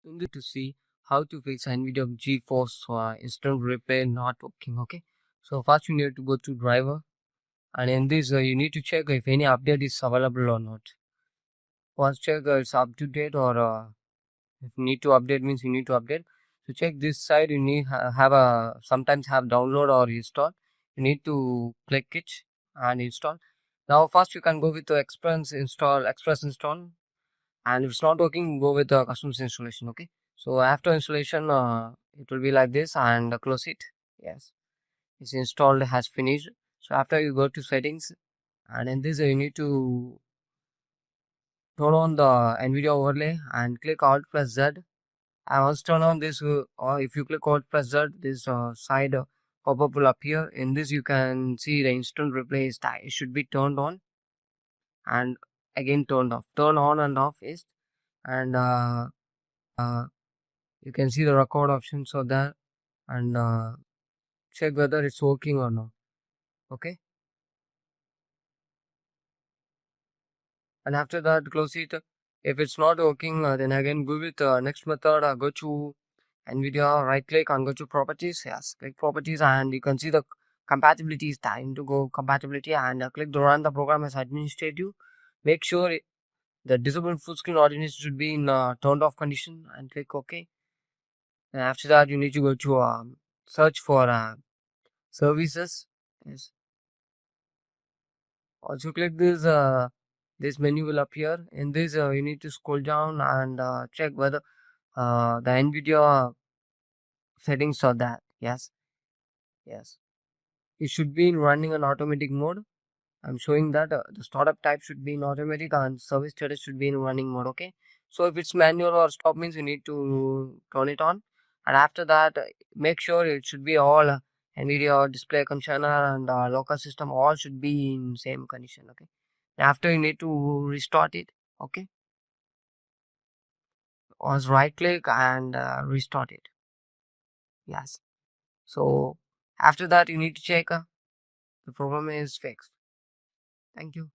You need to see how to fix NVIDIA GeForce Instant Replay not working. Okay, so first you need to go to driver, and in this you need to check if any update is available or not. Once check it's up to date, or if you need to update means you need to update. To check this side, you need have a sometimes have download or install. You need to click it and install. Now first you can go with the express install, and if it's not working, go with the customs installation. Okay, so after installation it will be like this, and close it. Yes, it's installed, has finished. So after you go to settings, and in this you need to turn on the NVIDIA overlay and click Alt plus Z. And once turn on this, or if you click Alt plus Z, this side pop-up will appear. In this you can see the instant replay is it should be turned on, and again turned off. Turn on and off is, and uh, you can see the record options of that, and check whether it's working or not. Okay, and after that close it. If it's not working, then again go with next method. Go to NVIDIA, right click and go to properties. Yes, click properties, and you can see the compatibility is time to go compatibility, and click to run the program as administrative. Make sure the disable full screen ordinance should be in turned off condition, and click OK. And after that you need to go to search for services. Yes, also click this menu will appear. In this you need to scroll down and check whether the NVIDIA settings are that. Yes, yes, it should be in running on automatic mode. I'm showing that the startup type should be in automatic and service status should be in running mode. Okay, so if it's manual or stop means you need to turn it on, and after that make sure it should be all NVIDIA display conditioner and local system all should be in same condition. Okay, after you need to restart it. Okay, or right click and restart it. Yes, so after that you need to check the program is fixed. Thank you.